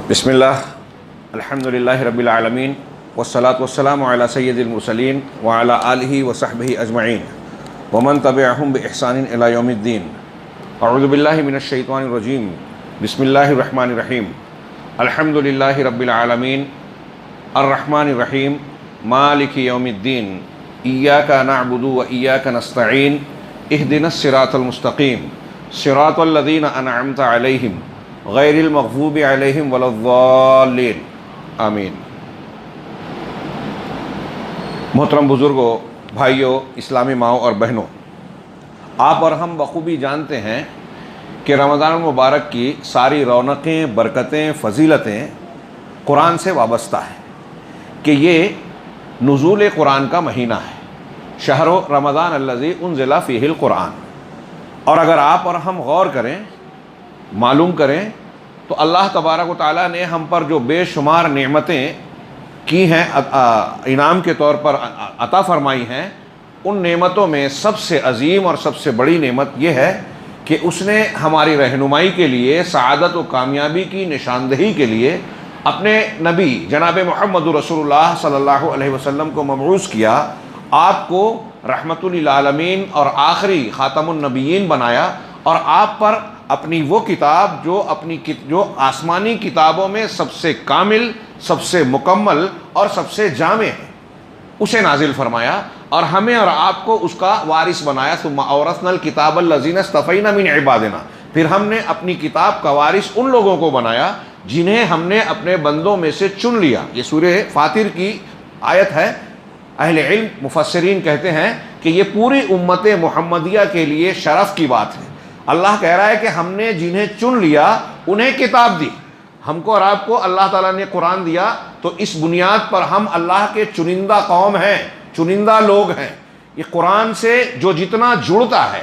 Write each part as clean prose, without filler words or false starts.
بسم اللہ الحمد للہ رب العالمین والصلاة والسلام علی سید المرسلین وعلی آلہ وصحبہ اجمعین ومن تبعہم بإحسان الی یوم الدین۔ اعوذ باللہ من الشیطان الرجیم، بسم اللہ الرحمن الرحیم۔ الحمد للہ رب العالمین الرحمن الرحیم مالک یوم الدین، ایاک نعبد و ایاک نستعین، اہدنا الصراط المستقیم، صراط الذین انعمت علیہم غیر المغضوب علیہم ولا الضالین، آمین۔ محترم بزرگوں، بھائیوں، اسلامی ماؤں اور بہنوں، آپ اور ہم بخوبی جانتے ہیں کہ رمضان المبارک کی ساری رونقیں، برکتیں، فضیلتیں قرآن سے وابستہ ہیں کہ یہ نزول قرآن کا مہینہ ہے، شہر رمضان الذی انزل فیہ القرآن۔ اور اگر آپ اور ہم غور کریں، معلوم کریں تو اللہ تبارک و تعالیٰ نے ہم پر جو بے شمار نعمتیں کی ہیں، انعام کے طور پر عطا فرمائی ہیں، ان نعمتوں میں سب سے عظیم اور سب سے بڑی نعمت یہ ہے کہ اس نے ہماری رہنمائی کے لیے، سعادت و کامیابی کی نشاندہی کے لیے اپنے نبی جناب محمد رسول اللہ صلی اللہ علیہ وسلم کو مبعوث کیا، آپ کو رحمت للعالمین اور آخری خاتم النبیین بنایا، اور آپ پر اپنی وہ کتاب جو آسمانی کتابوں میں سب سے کامل، سب سے مکمل اور سب سے جامع ہے، اسے نازل فرمایا، اور ہمیں اور آپ کو اس کا وارث بنایا۔ ثم اورثنا الکتاب الذین اصطفینا من عبادنا، پھر ہم نے اپنی کتاب کا وارث ان لوگوں کو بنایا جنہیں ہم نے اپنے بندوں میں سے چن لیا۔ یہ سورہ فاطر کی آیت ہے۔ اہل علم مفسرین کہتے ہیں کہ یہ پوری امت محمدیہ کے لیے شرف کی بات ہے۔ اللہ کہہ رہا ہے کہ ہم نے جنہیں چن لیا انہیں کتاب دی، ہم کو اور آپ کو اللہ تعالیٰ نے قرآن دیا، تو اس بنیاد پر ہم اللہ کے چنندہ قوم ہیں، چنندہ لوگ ہیں۔ یہ قرآن سے جو جتنا جڑتا ہے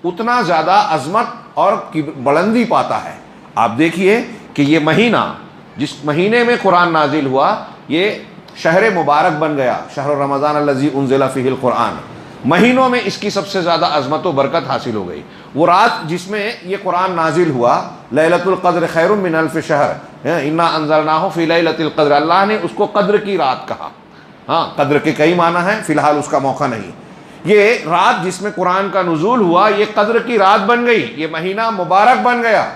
اتنا زیادہ عظمت اور بلندی پاتا ہے۔ آپ دیکھیے کہ یہ مہینہ، جس مہینے میں قرآن نازل ہوا، یہ شہر مبارک بن گیا، شہر رمضان الذی انزل فیہ القرآن۔ مہینوں میں اس کی سب سے زیادہ عظمت و برکت حاصل ہو گئی۔ وہ رات جس میں یہ قرآن نازل ہوا، لیلۃ القدر خیر من الف شہر، انا انزلناہ فی لیلۃ القدر، اللہ نے اس کو قدر کی رات کہا۔ ہاں، قدر کے کئی معنی ہیں، فی الحال اس کا موقع نہیں۔ یہ رات جس میں قرآن کا نزول ہوا، یہ قدر کی رات بن گئی، یہ مہینہ مبارک بن گیا۔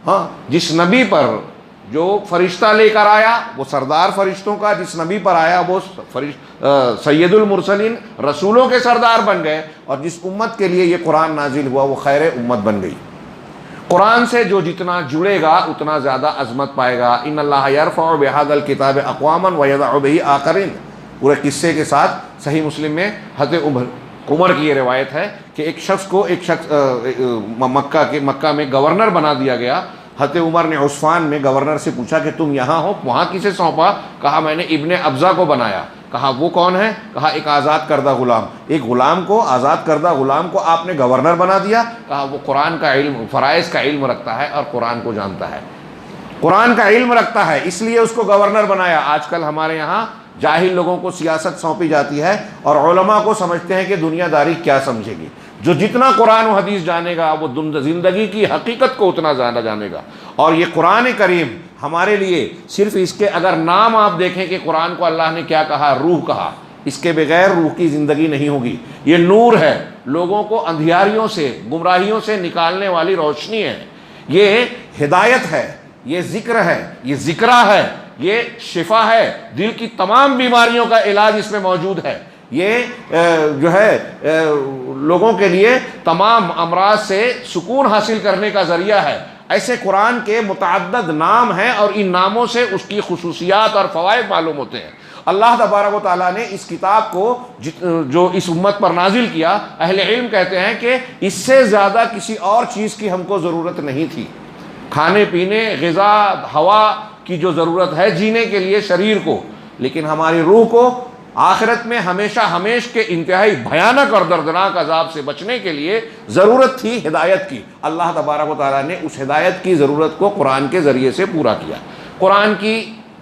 ہاں، جس نبی پر جو فرشتہ لے کر آیا، وہ سردار فرشتوں کا جس نبی پر آیا، وہ سید المرسلین، رسولوں کے سردار بن گئے، اور جس امت کے لیے یہ قرآن نازل ہوا وہ خیر امت بن گئی۔ قرآن سے جو جتنا جڑے گا اتنا زیادہ عظمت پائے گا۔ ان اللہ یرفع بہذا الکتاب اقواما ویضع بہ آخرین، پورے قصے کے ساتھ صحیح مسلم میں حضرت عمر کی یہ روایت ہے کہ ایک شخص مکہ میں گورنر بنا دیا گیا۔ حضرت عمر نے عثمان میں گورنر سے پوچھا کہ تم یہاں ہو، وہاں کسے سونپا؟ کہا میں نے ابن ابزہ کو بنایا۔ کہا وہ کون ہے؟ کہا ایک آزاد کردہ غلام۔ ایک غلام کو، آزاد کردہ غلام کو آپ نے گورنر بنا دیا؟ کہا وہ قرآن کا علم، فرائض کا علم رکھتا ہے اور قرآن کو جانتا ہے، قرآن کا علم رکھتا ہے، اس لیے اس کو گورنر بنایا۔ آج کل ہمارے یہاں جاہل لوگوں کو سیاست سونپی جاتی ہے، اور علماء کو سمجھتے ہیں کہ دنیا داری کیا سمجھے گی۔ جو جتنا قرآن و حدیث جانے گا وہ زندگی کی حقیقت کو اتنا زیادہ جانے گا۔ اور یہ قرآن کریم ہمارے لیے صرف اس کے اگر نام آپ دیکھیں کہ قرآن کو اللہ نے کیا کہا، روح کہا، اس کے بغیر روح کی زندگی نہیں ہوگی۔ یہ نور ہے، لوگوں کو اندھیاریوں سے، گمراہیوں سے نکالنے والی روشنی ہے، یہ ہدایت ہے، یہ ذکر ہے، یہ ذکرہ ہے، یہ شفا ہے، دل کی تمام بیماریوں کا علاج اس میں موجود ہے۔ یہ جو ہے لوگوں کے لیے تمام امراض سے سکون حاصل کرنے کا ذریعہ ہے۔ ایسے قرآن کے متعدد نام ہیں، اور ان ناموں سے اس کی خصوصیات اور فوائد معلوم ہوتے ہیں۔ اللہ تبارک و تعالیٰ نے اس کتاب کو جو اس امت پر نازل کیا، اہل علم کہتے ہیں کہ اس سے زیادہ کسی اور چیز کی ہم کو ضرورت نہیں تھی۔ کھانے پینے، غذا، ہوا کی جو ضرورت ہے جینے کے لیے شریر کو، لیکن ہماری روح کو آخرت میں ہمیشہ ہمیش کے انتہائی بھیانک اور دردناک عذاب سے بچنے کے لیے ضرورت تھی ہدایت کی۔ اللہ تبارک و تعالیٰ نے اس ہدایت کی ضرورت کو قرآن کے ذریعے سے پورا کیا۔ قرآن کی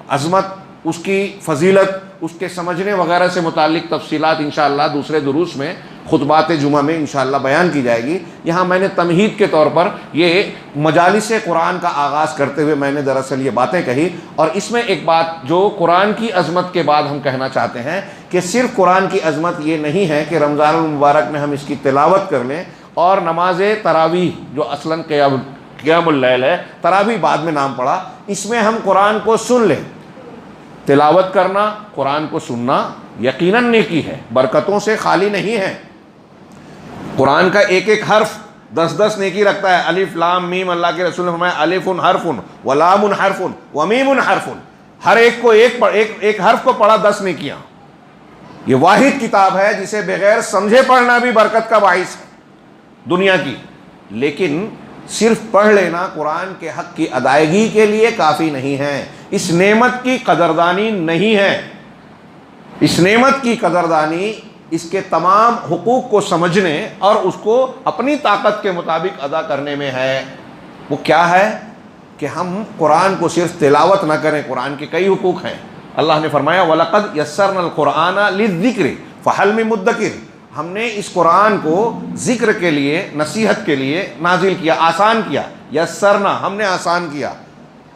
عظمت، اس کی فضیلت، اس کے سمجھنے وغیرہ سے متعلق تفصیلات انشاءاللہ دوسرے دروس میں خطبات جمعہ میں انشاءاللہ بیان کی جائے گی. یہاں میں نے تمہید کے طور پر یہ مجالس قرآن کا آغاز کرتے ہوئے میں نے دراصل یہ باتیں کہی. اور اس میں ایک بات جو قرآن کی عظمت کے بعد ہم کہنا چاہتے ہیں کہ صرف قرآن کی عظمت یہ نہیں ہے کہ رمضان المبارک میں ہم اس کی تلاوت کر لیں اور نماز تراویح جو اصلاً قیام اللیل ہے، تراویح بعد میں نام پڑا، اس میں ہم قرآن کو سن لیں. تلاوت کرنا، قرآن کو سننا یقیناً نیکی ہے، برکتوں سے خالی نہیں ہے. قرآن کا ایک ایک حرف 10 نیکی رکھتا ہے. الف لام میم، اللہ کے رسول نے فرمایا الف حرف ولام حرف ومیم حرف. ہر ایک کو ایک حرف کو پڑھا 10 نیکیاں. یہ واحد کتاب ہے جسے بغیر سمجھے پڑھنا بھی برکت کا باعث ہے دنیا کی. لیکن صرف پڑھ لینا قرآن کے حق کی ادائیگی کے لیے کافی نہیں ہے. اس نعمت کی قدردانی نہیں ہے. اس نعمت کی قدردانی اس کے تمام حقوق کو سمجھنے اور اس کو اپنی طاقت کے مطابق ادا کرنے میں ہے. وہ کیا ہے کہ ہم قرآن کو صرف تلاوت نہ کریں. قرآن کے کئی حقوق ہیں. اللہ نے فرمایا وَلَقَدْ يَسَّرْنَا الْقُرْآنَ لِلذِّكْرِ فَهَلْ مِن مُدَّكِرٍ. ہم نے اس قرآن کو ذکر کے لیے، نصیحت کے لیے نازل کیا، آسان کیا. یسرنا، ہم نے آسان کیا.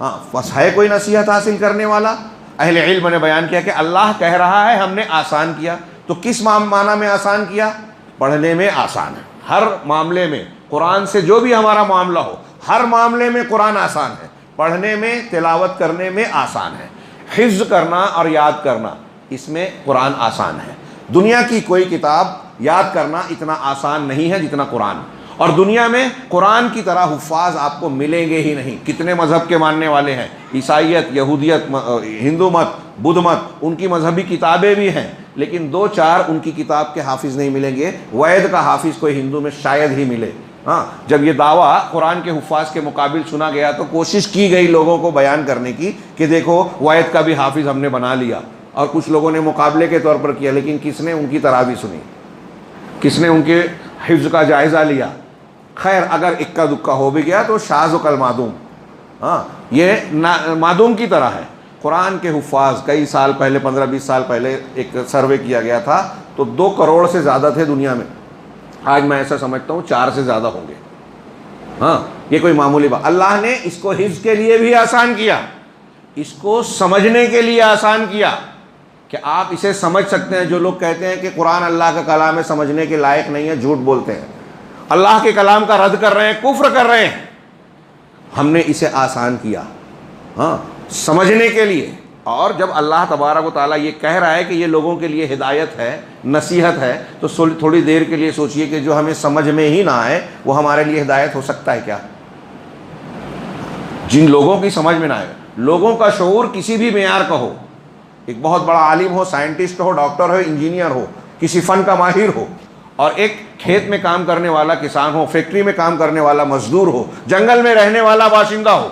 ہاں بس ہے کوئی نصیحت حاصل کرنے والا؟ اہل علم نے بیان کیا کہ اللہ کہہ رہا ہے ہم نے آسان کیا. تو کس معنی میں آسان کیا؟ پڑھنے میں آسان ہے. ہر معاملے میں قرآن سے جو بھی ہمارا معاملہ ہو، ہر معاملے میں قرآن آسان ہے. پڑھنے میں، تلاوت کرنے میں آسان ہے. حفظ کرنا اور یاد کرنا، اس میں قرآن آسان ہے. دنیا کی کوئی کتاب یاد کرنا اتنا آسان نہیں ہے جتنا قرآن. اور دنیا میں قرآن کی طرح حفاظ آپ کو ملیں گے ہی نہیں. کتنے مذہب کے ماننے والے ہیں، عیسائیت، یہودیت، ہندو مت، بدھ مت، ان کی مذہبی کتابیں بھی ہیں، لیکن 2-4 ان کی کتاب کے حافظ نہیں ملیں گے. وید کا حافظ کوئی ہندو میں شاید ہی ملے. ہاں جب یہ دعویٰ قرآن کے حفاظ کے مقابل سنا گیا تو کوشش کی گئی لوگوں کو بیان کرنے کی کہ دیکھو وید کا بھی حافظ ہم نے بنا لیا. اور کچھ لوگوں نے مقابلے کے طور پر کیا، لیکن کس نے ان کی تراویح سنی، کس نے ان کے حفظ کا جائزہ لیا؟ خیر اگر اکا دکا ہو بھی گیا تو شاذ و کل معدوم. ہاں یہ معدوم کی طرح ہے. قرآن کے حفاظ کئی سال پہلے، 15-20 سال پہلے ایک سروے کیا گیا تھا تو 2 کروڑ سے زیادہ تھے دنیا میں. آج میں ایسا سمجھتا ہوں 4 سے زیادہ ہوں گے. ہاں یہ کوئی معمولی بات. اللہ نے اس کو حفظ کے لیے بھی آسان کیا، اس کو سمجھنے کے لیے آسان کیا کہ آپ اسے سمجھ سکتے ہیں. جو لوگ کہتے ہیں کہ قرآن اللہ کا کلام ہے، سمجھنے کے لائق نہیں ہے، جھوٹ بولتے ہیں. اللہ کے کلام کا رد کر رہے ہیں، کفر کر رہے ہیں. ہم نے اسے آسان کیا ہاں سمجھنے کے لیے. اور جب اللہ تبارک و تعالیٰ یہ کہہ رہا ہے کہ یہ لوگوں کے لیے ہدایت ہے، نصیحت ہے، تو تھوڑی دیر کے لیے سوچئے کہ جو ہمیں سمجھ میں ہی نہ آئے وہ ہمارے لیے ہدایت ہو سکتا ہے کیا؟ جن لوگوں کی سمجھ میں نہ آئے، لوگوں کا شعور کسی بھی معیار کا ہو، ایک بہت بڑا عالم ہو، سائنٹسٹ ہو، ڈاکٹر ہو، انجینئر ہو، کسی فن کا ماہر ہو، اور ایک کھیت میں کام کرنے والا کسان ہو، فیکٹری میں کام کرنے والا مزدور ہو، جنگل میں رہنے والا باشندہ ہو،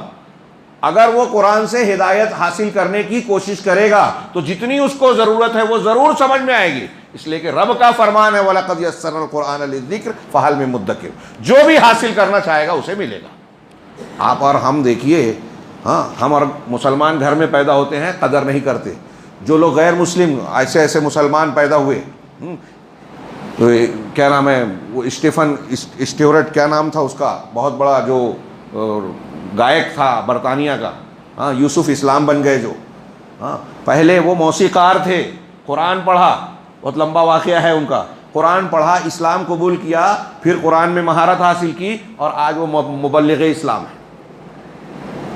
اگر وہ قرآن سے ہدایت حاصل کرنے کی کوشش کرے گا تو جتنی اس کو ضرورت ہے وہ ضرور سمجھ میں آئے گی. اس لیے کہ رب کا فرمان ہے وَلَقَدْ يَسَّرْنَا الْقُرْآنَ لِلذِّكْرِ فَهَلْ مِن مُدَّكِرٍ. جو بھی حاصل کرنا چاہے گا اسے ملے گا. آپ اور ہم دیکھیے، ہاں ہم اور مسلمان گھر میں پیدا ہوتے ہیں، قدر نہیں کرتے. جو لوگ غیر مسلم ایسے مسلمان پیدا ہوئے، تو کیا نام ہے وہ اسٹیفن اسٹیورٹ، کیا نام تھا اس کا، بہت بڑا جو گائک تھا برطانیہ کا، ہاں یوسف اسلام بن گئے جو. ہاں پہلے وہ موسیقار تھے، قرآن پڑھا، بہت لمبا واقعہ ہے ان کا. قرآن پڑھا، اسلام قبول کیا، پھر قرآن میں مہارت حاصل کی، اور آج وہ مبلغ اسلام ہے.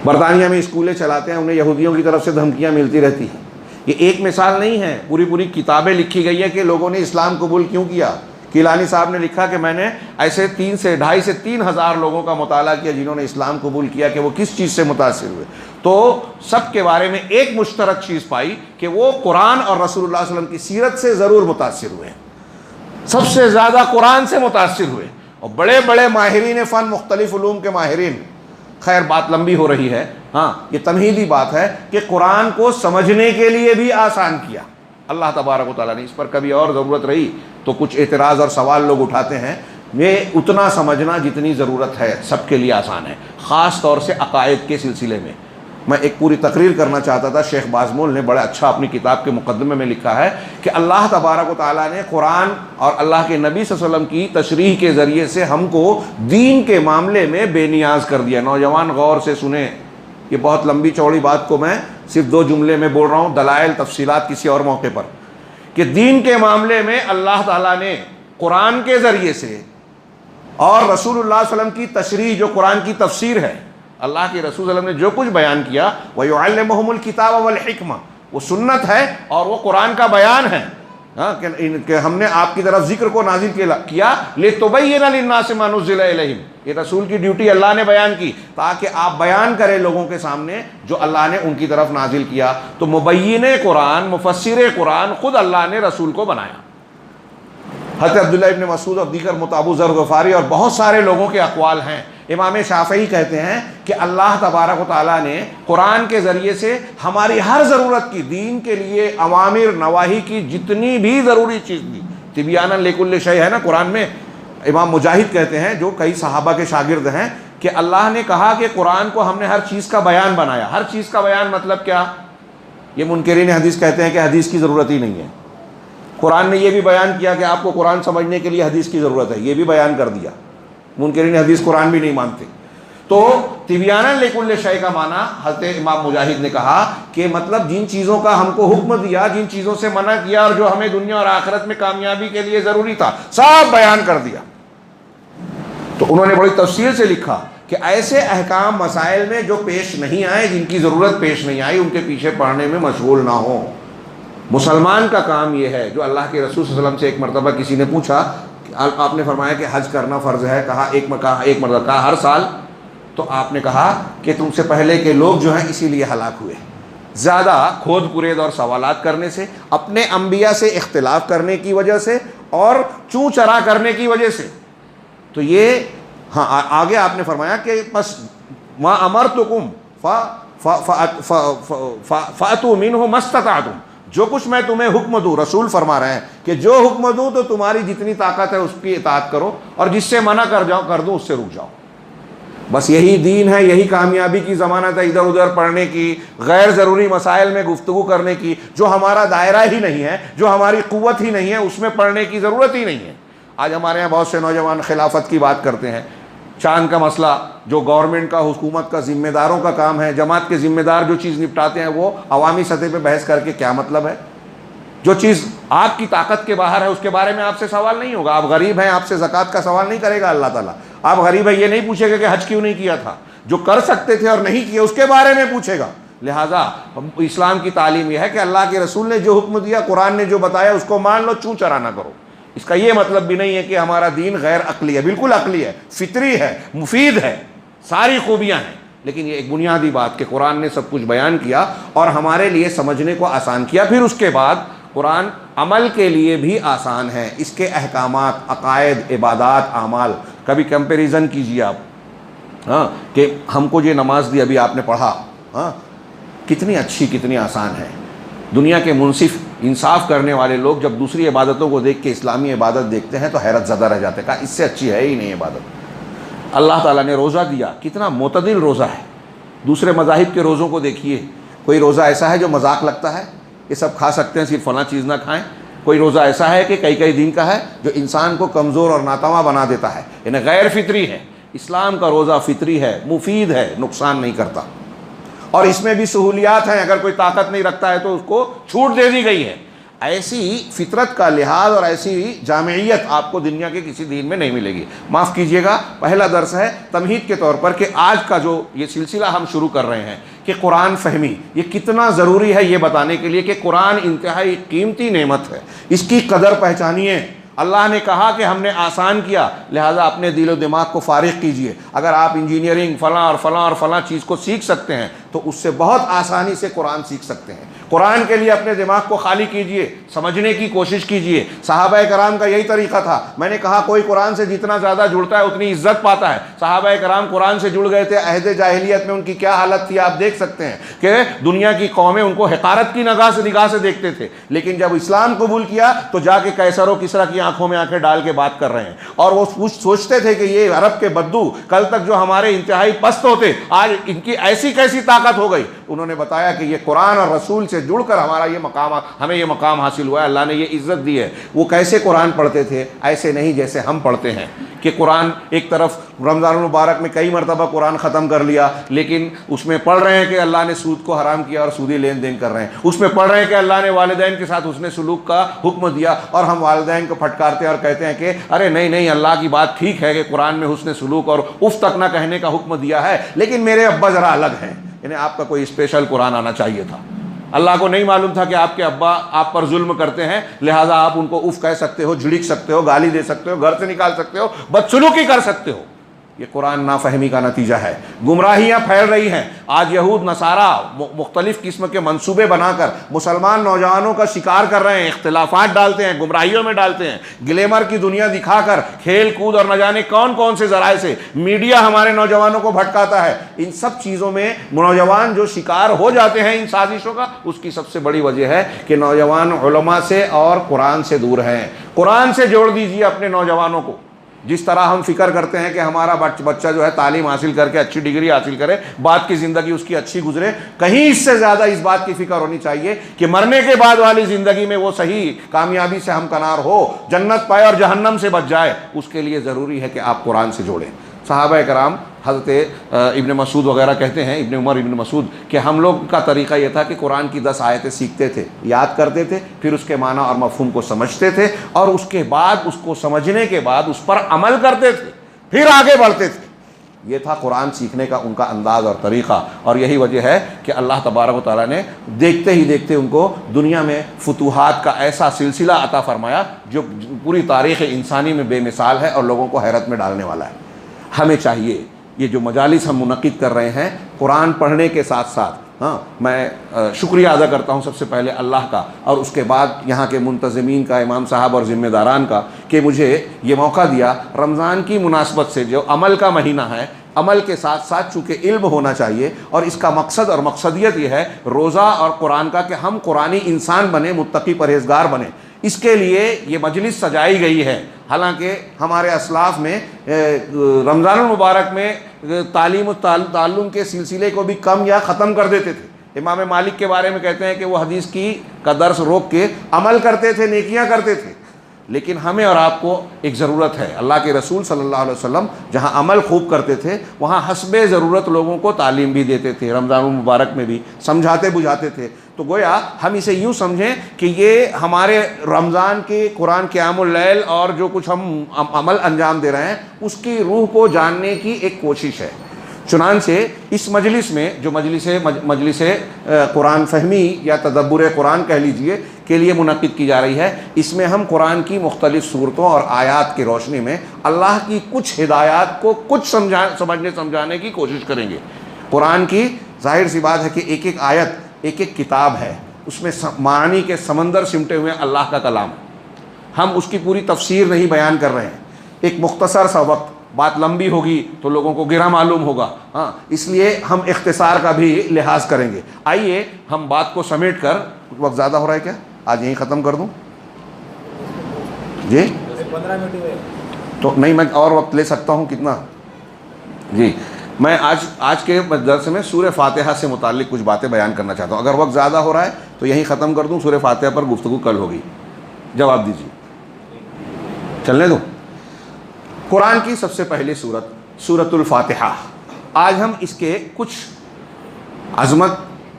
برطانیہ میں اسکولیں چلاتے ہیں، انہیں یہودیوں کی طرف سے دھمکیاں ملتی رہتی ہیں. یہ ایک مثال نہیں ہے، پوری کتابیں لکھی گئی ہے کہ لوگوں نے اسلام قبول کیوں کیا. کیلانی صاحب نے لکھا کہ میں نے ایسے 2,500 سے 3,000 لوگوں کا مطالعہ کیا جنہوں نے اسلام قبول کیا کہ وہ کس چیز سے متاثر ہوئے. تو سب کے بارے میں ایک مشترک چیز پائی کہ وہ قرآن اور رسول اللہ صلی اللہ علیہ وسلم کی سیرت سے ضرور متاثر ہوئے. سب سے زیادہ قرآن سے متاثر ہوئے. اور بڑے بڑے ماہرین فن، مختلف علوم کے ماہرین. خیر بات لمبی ہو رہی ہے. ہاں یہ تمہیدی بات ہے کہ قرآن کو سمجھنے کے لیے بھی آسان کیا اللہ تبارک و تعالیٰ نے. اس پر کبھی اور ضرورت رہی تو کچھ اعتراض اور سوال لوگ اٹھاتے ہیں. یہ اتنا سمجھنا جتنی ضرورت ہے سب کے لیے آسان ہے، خاص طور سے عقائد کے سلسلے میں. میں ایک پوری تقریر کرنا چاہتا تھا. شیخ بازمول نے بڑا اچھا اپنی کتاب کے مقدمے میں لکھا ہے کہ اللہ تبارک و تعالیٰ نے قرآن اور اللہ کے نبی صلی اللہ علیہ وسلم کی تشریح کے ذریعے سے ہم کو دین کے معاملے میں بے نیاز کر دیا. نوجوان غور سے سنیں, یہ بہت لمبی چوڑی بات کو میں صرف 2 جملے میں بول رہا ہوں, دلائل تفصیلات کسی اور موقع پر, کہ دین کے معاملے میں اللہ تعالیٰ نے قرآن کے ذریعے سے اور رسول اللہ صلی اللہ علیہ وسلم کی تشریح جو قرآن کی تفسیر ہے, اللہ کے رسول صلی اللہ علیہ وسلم نے جو کچھ بیان کیا, وَيُعَلِّمُهُمُ الْكِتَابَ وَالْحِكْمَةَ, وہ سنت ہے اور وہ قرآن کا بیان ہے. کہ ہم نے آپ کی طرف ذکر کو نازل کیا لِتُبَيِّنَ لِلنَّاسِ مَا نُزِّلَ إِلَيْهِمْ, یہ رسول کی ڈیوٹی اللہ نے بیان کی تاکہ آپ بیان کریں لوگوں کے سامنے جو اللہ نے ان کی طرف نازل کیا. تو مبین قرآن, مفسر قرآن خود اللہ نے رسول کو بنایا. حضرت عبداللہ ابن مسعود اور دیگر ابو ذر غفاری اور بہت سارے لوگوں کے اقوال ہیں. امام شافعی کہتے ہیں کہ اللہ تبارک و تعالیٰ نے قرآن کے ذریعے سے ہماری ہر ضرورت کی, دین کے لیے اوامر نواہی کی جتنی بھی ضروری چیز دی, تبیانا لکل شیء ہے نا قرآن میں. امام مجاہد کہتے ہیں جو کئی صحابہ کے شاگرد ہیں کہ اللہ نے کہا کہ قرآن کو ہم نے ہر چیز کا بیان بنایا. ہر چیز کا بیان مطلب کیا؟ یہ منکرین حدیث کہتے ہیں کہ حدیث کی ضرورت ہی نہیں ہے. قرآن نے یہ بھی بیان کیا کہ آپ کو قرآن سمجھنے کے لیے حدیث کی ضرورت ہے, یہ بھی بیان کر دیا. منکرین حدیث قرآن بھی نہیں مانتے. تو تبیانا لکل شیء کا معنی حضرت امام مجاہد نے کہا کہ مطلب جن چیزوں کا ہم کو حکم دیا, جن چیزوں سے منع کیا اور جو ہمیں دنیا اور آخرت میں کامیابی کے لیے ضروری تھا, سب بیان کر دیا. تو انہوں نے بڑی تفصیل سے لکھا کہ ایسے احکام مسائل میں جو پیش نہیں آئے, جن کی ضرورت پیش نہیں آئی, ان کے پیچھے پڑھنے میں مشغول نہ ہوں. مسلمان کا کام یہ ہے, جو اللہ کے رسول صلی اللہ علیہ وسلم سے ایک مرتبہ کسی نے پوچھا کہ آپ نے فرمایا کہ حج کرنا فرض ہے, کہا ایک مرتبہ کہا ہر سال, تو آپ نے کہا کہ تم سے پہلے کے لوگ جو ہیں اسی لیے ہلاک ہوئے, زیادہ کھود پرید اور سوالات کرنے سے, اپنے انبیاء سے اختلاف کرنے کی وجہ سے اور چوں چرا کرنے کی وجہ سے. تو یہ ہاں آگے آپ نے فرمایا کہ بس ما امرتکم فاتوا منہ ما استطعتم, جو کچھ میں تمہیں حکم دوں, رسول فرما رہے ہیں کہ جو حکم دوں تو تمہاری جتنی طاقت ہے اس کی اطاعت کرو, اور جس سے منع کر دوں اس سے رک جاؤ. بس یہی دین ہے, یہی کامیابی کی ضمانت ہے. ادھر ادھر پڑھنے کی, غیر ضروری مسائل میں گفتگو کرنے کی, جو ہمارا دائرہ ہی نہیں ہے, جو ہماری قوت ہی نہیں ہے, اس میں پڑھنے کی ضرورت ہی نہیں ہے. آج ہمارے یہاں بہت سے نوجوان خلافت کی بات کرتے ہیں. چاند کا مسئلہ جو گورنمنٹ کا, حکومت کا, ذمہ داروں کا کام ہے, جماعت کے ذمہ دار جو چیز نپٹاتے ہیں وہ عوامی سطح پہ بحث کر کے کیا مطلب ہے؟ جو چیز آپ کی طاقت کے باہر ہے اس کے بارے میں آپ سے سوال نہیں ہوگا. آپ غریب ہیں, آپ سے زکوٰۃ کا سوال نہیں کرے گا اللہ تعالیٰ. آپ غریب ہیں یہ نہیں پوچھے گا کہ حج کیوں نہیں کیا تھا, جو کر سکتے تھے اور نہیں کیا اس کے بارے میں پوچھے گا. لہٰذا اسلام کی تعلیم یہ ہے کہ اللہ کے رسول نے جو حکم دیا, قرآن نے جو بتایا اس کو مان لو, چوں چرا نہ کرو. اس کا یہ مطلب بھی نہیں ہے کہ ہمارا دین غیر عقلی ہے, بالکل عقلی ہے, فطری ہے, مفید ہے, ساری خوبیاں ہیں. لیکن یہ ایک بنیادی بات کہ قرآن نے سب کچھ بیان کیا اور ہمارے لیے سمجھنے کو آسان کیا. پھر اس کے بعد قرآن عمل کے لیے بھی آسان ہے. اس کے احکامات, عقائد, عبادات, اعمال, کبھی کمپیریزن کیجیے آپ, ہاں, کہ ہم کو یہ نماز دی ابھی آپ نے پڑھا, ہاں, کتنی اچھی, کتنی آسان ہے. دنیا کے منصف, انصاف کرنے والے لوگ جب دوسری عبادتوں کو دیکھ کے اسلامی عبادت دیکھتے ہیں تو حیرت زدہ رہ جاتے ہیں, کہا اس سے اچھی ہے ہی نہیں عبادت. اللہ تعالیٰ نے روزہ دیا, کتنا معتدل روزہ ہے. دوسرے مذاہب کے روزوں کو دیکھیے, کوئی روزہ ایسا ہے جو مذاق لگتا ہے, یہ سب کھا سکتے ہیں صرف فلاں چیز نہ کھائیں. کوئی روزہ ایسا ہے کہ کئی دن کا ہے جو انسان کو کمزور اور ناتواں بنا دیتا ہے, یعنی غیر فطری ہے. اسلام کا روزہ فطری ہے, مفید ہے, نقصان نہیں کرتا, اور اس میں بھی سہولیات ہیں. اگر کوئی طاقت نہیں رکھتا ہے تو اس کو چھوٹ دے دی گئی ہے. ایسی فطرت کا لحاظ اور ایسی جامعیت آپ کو دنیا کے کسی دین میں نہیں ملے گی. معاف کیجیے گا, پہلا درس ہے تمہید کے طور پر کہ آج کا جو یہ سلسلہ ہم شروع کر رہے ہیں کہ قرآن فہمی یہ کتنا ضروری ہے, یہ بتانے کے لیے کہ قرآن انتہائی قیمتی نعمت ہے, اس کی قدر پہچانیے. اللہ نے کہا کہ ہم نے آسان کیا, لہٰذا اپنے دل و دماغ کو فارغ کیجئے. اگر آپ انجینئرنگ فلاں اور فلاں اور فلاں چیز کو سیکھ سکتے ہیں تو اس سے بہت آسانی سے قرآن سیکھ سکتے ہیں. قرآن کے لیے اپنے دماغ کو خالی کیجئے, سمجھنے کی کوشش کیجئے. صحابہ کرام کا یہی طریقہ تھا. میں نے کہا کوئی قرآن سے جتنا زیادہ جڑتا ہے اتنی عزت پاتا ہے. صحابہ کرام قرآن سے جڑ گئے تھے, عہد جاہلیت میں ان کی کیا حالت تھی آپ دیکھ سکتے ہیں کہ دنیا کی قومیں ان کو حقارت کی نگاہ سے دیکھتے تھے. لیکن جب اسلام قبول کیا تو جا کے قیصر و کسریٰ کی آنکھوں میں آنکھیں ڈال کے بات کر رہے ہیں, اور وہ سوچتے تھے کہ یہ عرب کے بدو کل تک جو ہمارے انتہائی پست ہوتے, آج ان کی ایسی کیسی طاقت طاقت ہو گئی. انہوں نے بتایا کہ یہ قرآن اور رسول سے جڑ کر ہمیں یہ مقام حاصل ہوا ہے, اللہ نے یہ عزت دی ہے. وہ کیسے قرآن پڑھتے تھے؟ ایسے نہیں جیسے ہم پڑھتے ہیں کہ قرآن ایک طرف رمضان المبارک میں کئی مرتبہ قرآن ختم کر لیا, لیکن اس میں پڑھ رہے ہیں کہ اللہ نے سود کو حرام کیا اور سودی لین دین کر رہے ہیں, اس میں پڑھ رہے ہیں کہ اللہ نے والدین کے ساتھ حسن سلوک کا حکم دیا, اور ہم والدین کو پھٹکارتے ہیں اور کہتے ہیں کہ ارے نہیں اللہ کی بات ٹھیک ہے کہ قرآن میں حسن سلوک اور اف تک نہ کہنے کا حکم دیا ہے, لیکن میرے ابا ذرا الگ ہیں. یعنی آپ کا کوئی اسپیشل قرآن آنا چاہیے تھا. اللہ کو نہیں معلوم تھا کہ آپ کے ابا آپ پر ظلم کرتے ہیں, لہٰذا آپ ان کو اف کہہ سکتے ہو, جھڑک سکتے ہو, گالی دے سکتے ہو, گھر سے نکال سکتے ہو, بدسلوکی کر سکتے ہو. یہ قرآن نافہمی کا نتیجہ ہے. گمراہیاں پھیل رہی ہیں. آج یہود نصارہ مختلف قسم کے منصوبے بنا کر مسلمان نوجوانوں کا شکار کر رہے ہیں, اختلافات ڈالتے ہیں, گمراہیوں میں ڈالتے ہیں, گلیمر کی دنیا دکھا کر کھیل کود اور نہ جانے کون سے ذرائع سے میڈیا ہمارے نوجوانوں کو بھٹکاتا ہے. ان سب چیزوں میں نوجوان جو شکار ہو جاتے ہیں ان سازشوں کا, اس کی سب سے بڑی وجہ ہے کہ نوجوان علماء سے اور قرآن سے دور ہیں. قرآن سے جوڑ دیجیے اپنے نوجوانوں کو. جس طرح ہم فکر کرتے ہیں کہ ہمارا بچہ جو ہے تعلیم حاصل کر کے اچھی ڈگری حاصل کرے, بعد کی زندگی اس کی اچھی گزرے, کہیں اس سے زیادہ اس بات کی فکر ہونی چاہیے کہ مرنے کے بعد والی زندگی میں وہ صحیح کامیابی سے ہمکنار ہو, جنت پائے اور جہنم سے بچ جائے. اس کے لیے ضروری ہے کہ آپ قرآن سے جوڑیں. صحابہ کرام حضرت ابن مسعود وغیرہ کہتے ہیں, ابن عمر ابن مسعود, کہ ہم لوگ کا طریقہ یہ تھا کہ قرآن کی 10 آیتیں سیکھتے تھے, یاد کرتے تھے, پھر اس کے معنی اور مفہوم کو سمجھتے تھے, اور اس کے بعد اس کو سمجھنے کے بعد اس پر عمل کرتے تھے, پھر آگے بڑھتے تھے. یہ تھا قرآن سیکھنے کا ان کا انداز اور طریقہ. اور یہی وجہ ہے کہ اللہ تبارک و تعالیٰ نے دیکھتے ہی دیکھتے ان کو دنیا میں فتوحات کا ایسا سلسلہ عطا فرمایا جو پوری تاریخ انسانی میں بے مثال ہے اور لوگوں کو حیرت میں ڈالنے والا ہے. ہمیں چاہیے یہ جو مجالس ہم منعقد کر رہے ہیں قرآن پڑھنے کے ساتھ ساتھ, میں شکریہ ادا کرتا ہوں سب سے پہلے اللہ کا, اور اس کے بعد یہاں کے منتظمین کا, امام صاحب اور ذمہ داران کا, کہ مجھے یہ موقع دیا رمضان کی مناسبت سے, جو عمل کا مہینہ ہے, عمل کے ساتھ ساتھ چونکہ علم ہونا چاہیے, اور اس کا مقصد اور مقصدیت یہ ہے روزہ اور قرآن کا کہ ہم قرآنی انسان بنیں, متقی پرہیزگار بنیں. اس کے لیے یہ مجلس سجائی گئی ہے. حالانکہ ہمارے اسلاف میں رمضان المبارک میں تعلیم و تعلم کے سلسلے کو بھی کم یا ختم کر دیتے تھے. امام مالک کے بارے میں کہتے ہیں کہ وہ حدیث کا درس روک کے عمل کرتے تھے, نیکیاں کرتے تھے. لیکن ہمیں اور آپ کو ایک ضرورت ہے. اللہ کے رسول صلی اللہ علیہ وسلم جہاں عمل خوب کرتے تھے وہاں حسب ضرورت لوگوں کو تعلیم بھی دیتے تھے, رمضان المبارک میں بھی سمجھاتے بجھاتے تھے. تو گویا ہم اسے یوں سمجھیں کہ یہ ہمارے رمضان کے قرآن قیام اللیل اور جو کچھ ہم عمل انجام دے رہے ہیں اس کی روح کو جاننے کی ایک کوشش ہے. چنانچہ اس مجلس میں جو مجلس قرآن فہمی یا تدبر قرآن کہہ لیجئے کے لیے منعقد کی جا رہی ہے, اس میں ہم قرآن کی مختلف صورتوں اور آیات کی روشنی میں اللہ کی کچھ ہدایات کو کچھ سمجھنے سمجھانے کی کوشش کریں گے. قرآن کی ظاہر سی بات ہے کہ ایک ایک آیت ایک ایک کتاب ہے, اس میں معانی کے سمندر سمٹے ہوئے اللہ کا کلام. ہم اس کی پوری تفسیر نہیں بیان کر رہے ہیں, ایک مختصر سا وقت, بات لمبی ہوگی تو لوگوں کو گرا معلوم ہوگا, اس لیے ہم اختصار کا بھی لحاظ کریں گے. آئیے ہم بات کو سمیٹ کر, وقت زیادہ ہو رہا ہے کیا, آج یہیں ختم کر دوں جی؟ 15 منٹ ہوئے تو نہیں, میں اور وقت لے سکتا ہوں, کتنا جی. میں آج کے درس میں سورہ فاتحہ سے متعلق کچھ باتیں بیان کرنا چاہتا ہوں. اگر وقت زیادہ ہو رہا ہے تو یہیں ختم کر دوں, سورہ فاتحہ پر گفتگو کل ہوگی. جواب دیجیے, چلنے دوں. قرآن کی سب سے پہلی سورت سورۃ الفاتحہ. آج ہم اس کے کچھ عظمت,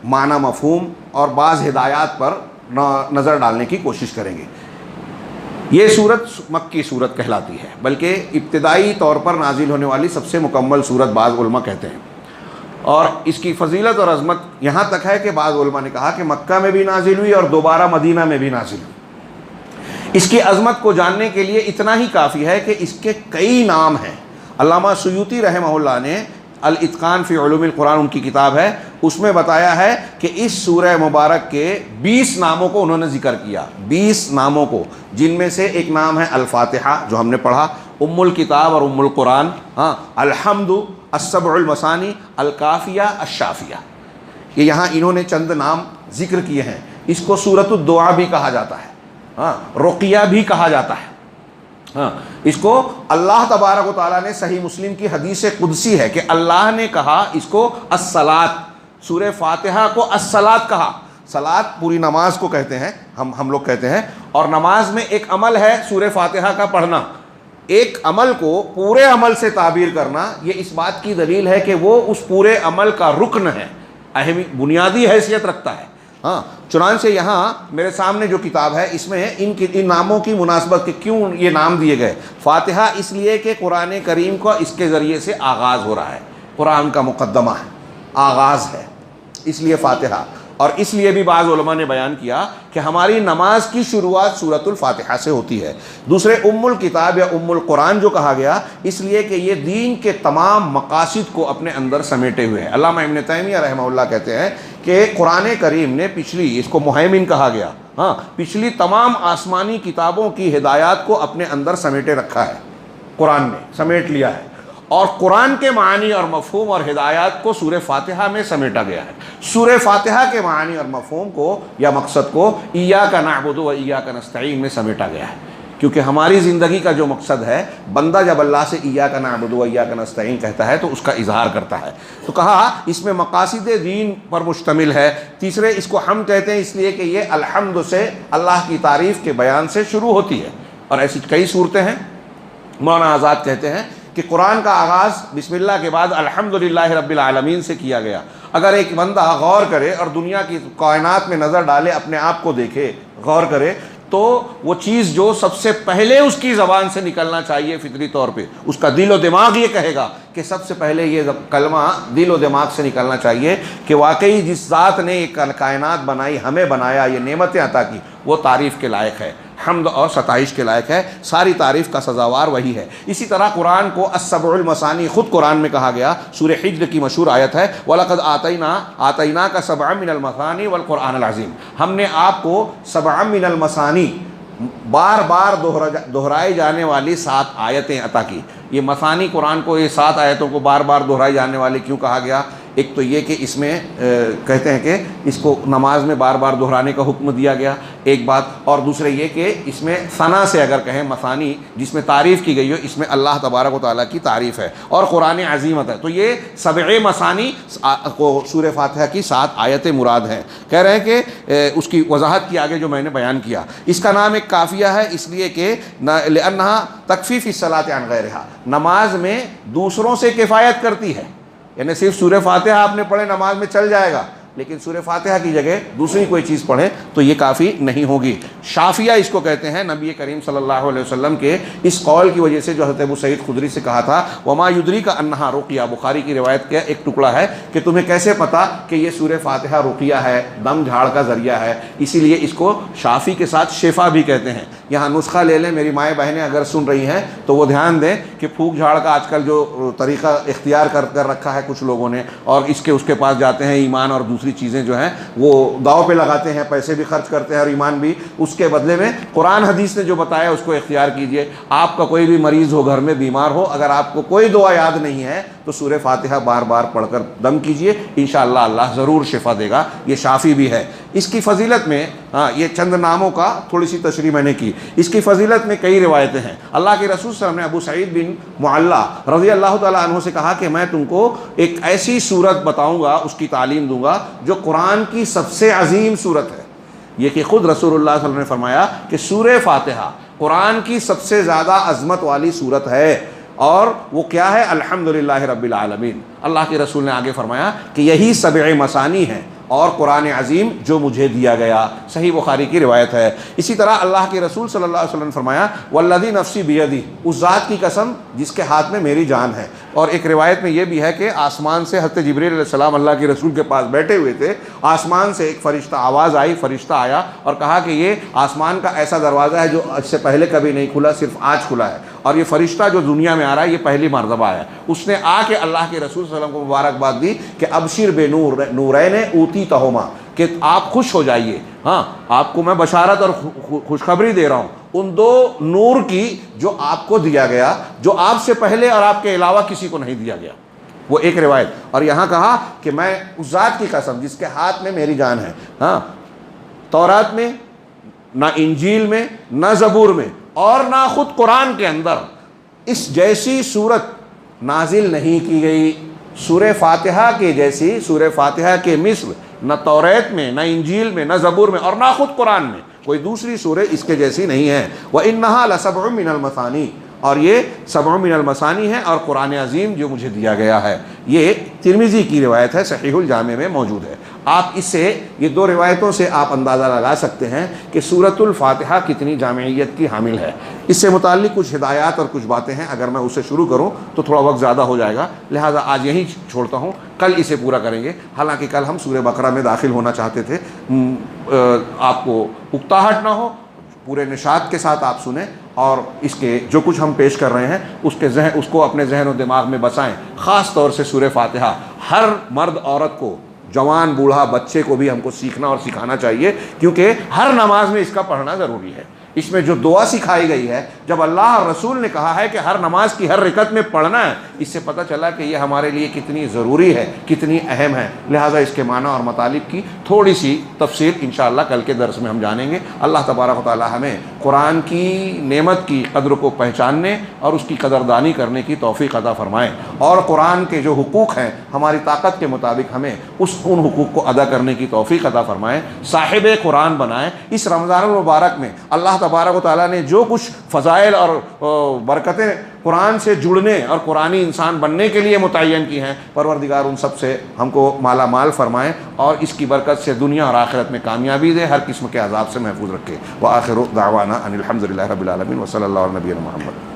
معنی, مفہوم اور بعض ہدایات پر نظر ڈالنے کی کوشش کریں گے. یہ سورت مکی سورت کہلاتی ہے, بلکہ ابتدائی طور پر نازل ہونے والی سب سے مکمل سورت بعض علماء کہتے ہیں. اور اس کی فضیلت اور عظمت یہاں تک ہے کہ بعض علماء نے کہا کہ مکہ میں بھی نازل ہوئی اور دوبارہ مدینہ میں بھی نازل ہوئی. اس کی عظمت کو جاننے کے لیے اتنا ہی کافی ہے کہ اس کے کئی نام ہیں. علامہ سیوطی رحمہ اللہ نے الاتقان فی علوم القرآن, ان کی کتاب ہے, اس میں بتایا ہے کہ اس سورہ مبارک کے 20 ناموں کو انہوں نے ذکر کیا, 20 ناموں کو, جن میں سے ایک نام ہے الفاتحہ جو ہم نے پڑھا, ام الکتاب اور ام القرآن, الحمد, السبع المثانی, الکافیہ, الشافیہ. یہ یہاں انہوں نے چند نام ذکر کیے ہیں. اس کو سورۃ الدعا بھی کہا جاتا ہے, رقیہ بھی کہا جاتا ہے. اس کو اللہ تبارک و تعالیٰ نے, صحیح مسلم کی حدیث قدسی ہے کہ اللہ نے کہا اس کو الصلاۃ, سورہ فاتحہ کو الصلاۃ کہا. صلاۃ پوری نماز کو کہتے ہیں ہم لوگ کہتے ہیں, اور نماز میں ایک عمل ہے سورہ فاتحہ کا پڑھنا. ایک عمل کو پورے عمل سے تعبیر کرنا, یہ اس بات کی دلیل ہے کہ وہ اس پورے عمل کا رکن ہے, اہم بنیادی حیثیت رکھتا ہے. ہاں, چنانچہ یہاں میرے سامنے جو کتاب ہے اس میں ان ناموں کی مناسبت کہ کیوں یہ نام دیے گئے. فاتحہ اس لیے کہ قرآن کریم کو اس کے ذریعے سے آغاز ہو رہا ہے, قرآن کا مقدمہ ہے, آغاز ہے, اس لیے فاتحہ. اور اس لیے بھی بعض علماء نے بیان کیا کہ ہماری نماز کی شروعات سورۃ الفاتحہ سے ہوتی ہے. دوسرے ام الکتاب یا ام القرآن جو کہا گیا اس لیے کہ یہ دین کے تمام مقاصد کو اپنے اندر سمیٹے ہوئے ہے. علامہ ابن تیمیہ رحمہ اللہ کہتے ہیں کہ قرآن کریم نے پچھلی, اس کو مہیمن کہا گیا, ہاں, پچھلی تمام آسمانی کتابوں کی ہدایات کو اپنے اندر سمیٹے رکھا ہے, قرآن نے سمیٹ لیا ہے, اور قرآن کے معنی اور مفہوم اور ہدایات کو سورہ فاتحہ میں سمیٹا گیا ہے. سورہ فاتحہ کے معنی اور مفہوم کو یا مقصد کو ایاک نعبد و ایاک نستعین میں سمیٹا گیا ہے, کیونکہ ہماری زندگی کا جو مقصد ہے, بندہ جب اللہ سے ایاک نعبد و ایاک نستعین کہتا ہے تو اس کا اظہار کرتا ہے. تو کہا اس میں مقاصد دین پر مشتمل ہے. تیسرے, اس کو ہم کہتے ہیں اس لیے کہ یہ الحمد سے, اللہ کی تعریف کے بیان سے شروع ہوتی ہے, اور ایسی کئی صورتیں ہیں. مولانا آزاد کہتے ہیں کہ قرآن کا آغاز بسم اللہ کے بعد الحمدللہ رب العالمین سے کیا گیا. اگر ایک بندہ غور کرے اور دنیا کی کائنات میں نظر ڈالے, اپنے آپ کو دیکھے, غور کرے, تو وہ چیز جو سب سے پہلے اس کی زبان سے نکلنا چاہیے فطری طور پہ, اس کا دل و دماغ یہ کہے گا کہ سب سے پہلے یہ کلمہ دل و دماغ سے نکلنا چاہیے کہ واقعی جس ذات نے یہ کائنات بنائی, ہمیں بنایا, یہ نعمتیں عطا کی, وہ تعریف کے لائق ہے, حمد اور ستائش کے لائق ہے, ساری تعریف کا سزاوار وہی ہے. اسی طرح قرآن کو السبع المثانی خود قرآن میں کہا گیا. سورہ حجر کی مشہور آیت ہے وَلَقَدْ آتَيْنَاكَ سَبْعًا مِنَ الْمَثَانِي وَالْقُرْآنَ الْعَظِيمِ, ہم نے آپ کو سبع من المثانی, بار بار دہرائی جانے والی 7 آیتیں عطا کی. یہ مثانی قرآن کو, یہ 7 آیتوں کو بار بار دہرائی جانے والی کیوں کہا گیا؟ ایک تو یہ کہ اس میں کہتے ہیں کہ اس کو نماز میں بار بار دہرانے کا حکم دیا گیا, ایک بات, اور دوسرے یہ کہ اس میں ثنا سے اگر کہیں مثانی جس میں تعریف کی گئی ہو, اس میں اللہ تبارک و تعالیٰ کی تعریف ہے اور قرآن عظیمت ہے. تو یہ سبع مثانی کو سورہ فاتحہ کی 7 آیتیں مراد ہیں. کہہ رہے ہیں کہ اس کی وضاحت کی آگے جو میں نے بیان کیا. اس کا نام ایک کافیہ ہے اس لیے کہ لأنها تکفی فی الصلاۃ عن غیرہا, نماز میں دوسروں سے کفایت کرتی ہے. یعنی صرف سورہ فاتحہ آپ نے پڑھے نماز میں چل جائے گا, لیکن سورہ فاتحہ کی جگہ دوسری کوئی چیز پڑھیں تو یہ کافی نہیں ہوگی. شافیہ اس کو کہتے ہیں. نبی کریم صلی اللہ علیہ وسلم کے اس قول کی وجہ سے جو حضرت ابو سعید خدری سے کہا تھا وما یدریک انہا رقیہ, بخاری کی روایت کا ایک ٹکڑا ہے کہ تمہیں کیسے پتا کہ یہ سورہ فاتحہ رقیہ ہے, دم جھاڑ کا ذریعہ ہے, اسی لیے اس کو شافی کے ساتھ شفا بھی کہتے ہیں. یہاں نسخہ لے لیں, میری مائیں بہنیں اگر سن رہی ہیں تو وہ دھیان دیں کہ پھونک جھاڑ کا آج کل جو طریقہ اختیار کر رکھا ہے کچھ لوگوں نے, اور اس کے پاس جاتے ہیں, ایمان اور دوسری چیزیں جو ہیں وہ داؤ پہ لگاتے ہیں, پیسے بھی خرچ کرتے ہیں اور ایمان بھی. اس کے بدلے میں قرآن حدیث نے جو بتایا اس کو اختیار کیجئے. آپ کا کوئی بھی مریض ہو, گھر میں بیمار ہو, اگر آپ کو کوئی دعا یاد نہیں ہے تو سورہ فاتحہ بار بار پڑھ کر دم کیجئے, انشاءاللہ اللہ ضرور شفا دے گا. یہ شافی بھی ہے. اس کی فضیلت میں, یہ چند ناموں کا تھوڑی سی تشریح میں نے کی, اس کی فضیلت میں کئی روایتیں ہیں. اللہ کے رسول صلی اللہ علیہ وسلم نے ابو سعید بن معلّہ رضی اللہ تعالیٰ عنہ سے کہا کہ میں تم کو ایک ایسی صورت بتاؤں گا, اس کی تعلیم دوں گا جو قرآن کی سب سے عظیم صورت ہے. یہ کہ خود رسول اللہ صلی اللہ علیہ وسلم نے فرمایا کہ سورہ فاتحہ قرآن کی سب سے زیادہ عظمت والی صورت ہے, اور وہ کیا ہے؟ الحمدللہ رب العالمین. اللہ کے رسول نے آگے فرمایا کہ یہی سبع مثانی ہے اور قرآن عظیم جو مجھے دیا گیا. صحیح بخاری کی روایت ہے. اسی طرح اللہ کے رسول صلی اللہ علیہ وسلم نے فرمایا والذی نفسی بیدی, اس ذات کی قسم جس کے ہاتھ میں میری جان ہے. اور ایک روایت میں یہ بھی ہے کہ آسمان سے حضرت جبریل علیہ السلام اللہ کے رسول کے پاس بیٹھے ہوئے تھے, آسمان سے ایک فرشتہ آواز آئی, فرشتہ آیا اور کہا کہ یہ آسمان کا ایسا دروازہ ہے جو اس سے پہلے کبھی نہیں کھلا, صرف آج کھلا ہے, اور یہ فرشتہ جو دنیا میں آ رہا ہے یہ پہلی مرتبہ آیا. اس نے آ کے اللہ کے رسول صلی اللہ علیہ وسلم کو مبارکباد دی کہ ابشر بے نور نورین اوتی تہما, کہ آپ خوش ہو جائیے, ہاں آپ کو میں بشارت اور خوشخبری دے رہا ہوں ان 2 نور کی جو آپ کو دیا گیا, جو آپ سے پہلے اور آپ کے علاوہ کسی کو نہیں دیا گیا. وہ ایک روایت. اور یہاں کہا کہ میں اس ذات کی قسم جس کے ہاتھ میں میری جان ہے. ہاں, تورات میں نہ, انجیل میں نہ, زبور میں اور نہ خود قرآن کے اندر اس جیسی صورت نازل نہیں کی گئی. سورہ فاتحہ کے جیسی، سورہ فاتحہ کے مثل نہ توریت میں، نہ انجیل میں، نہ زبور میں، اور نہ خود قرآن میں کوئی دوسری سورہ اس کے جیسی نہیں ہے۔ وَإِنَّهَا لَسَبْعٌ مِّنَ الْمَثَانِي، اور یہ سبع من المثانی ہے، اور قرآن عظیم جو مجھے دیا گیا ہے، یہ ترمذی کی روایت ہے، صحیح الجامع میں موجود ہے۔ آپ اس سے، یہ دو روایتوں سے آپ اندازہ لگا سکتے ہیں کہ سورۃ الفاتحہ کتنی جامعیت کی حامل ہے۔ اس سے متعلق کچھ ہدایات اور کچھ باتیں ہیں، اگر میں اسے شروع کروں تو تھوڑا وقت زیادہ ہو جائے گا، لہٰذا آج یہیں چھوڑتا ہوں، کل اسے پورا کریں گے۔ حالانکہ کل ہم سورہ بقرہ میں داخل ہونا چاہتے تھے۔ آپ کو اکتاہٹ نہ ہو، پورے نشاط کے ساتھ آپ سنیں، اور اس کے جو کچھ ہم پیش کر رہے ہیں اس کو اپنے ذہن و دماغ میں بسائیں۔ خاص طور سے سورہ فاتحہ ہر مرد عورت کو، جوان بوڑھا بچے کو بھی ہم کو سیکھنا اور سکھانا چاہیے، کیونکہ ہر نماز میں اس کا پڑھنا ضروری ہے۔ اس میں جو دعا سکھائی گئی ہے، جب اللہ اور رسول نے کہا ہے کہ ہر نماز کی ہر رکعت میں پڑھنا ہے، اس سے پتہ چلا کہ یہ ہمارے لیے کتنی ضروری ہے، کتنی اہم ہے۔ لہٰذا اس کے معنی اور مطالب کی تھوڑی سی تفصیل انشاءاللہ کل کے درس میں ہم جانیں گے۔ اللہ تبارک و تعالی ہمیں قرآن کی نعمت کی قدر کو پہچاننے اور اس کی قدردانی کرنے کی توفیق عطا فرمائے، اور قرآن کے جو حقوق ہیں ہماری طاقت کے مطابق ہمیں ان حقوق کو ادا کرنے کی توفیق عطا فرمائے، صاحب قرآن بنائے۔ اس رمضان المبارک میں اللہ تبارک و تعالیٰ نے جو کچھ فضائل اور برکتیں قرآن سے جڑنے اور قرآنی انسان بننے کے لیے متعین کی ہیں، پروردگار ان سب سے ہم کو مالا مال فرمائے، اور اس کی برکت سے دنیا اور آخرت میں کامیابی دے، ہر قسم کے عذاب سے محفوظ رکھے۔ وآخر دعوانا ان الحمد للہ رب العالمین، وصلی اللہ علی نبینا محمد۔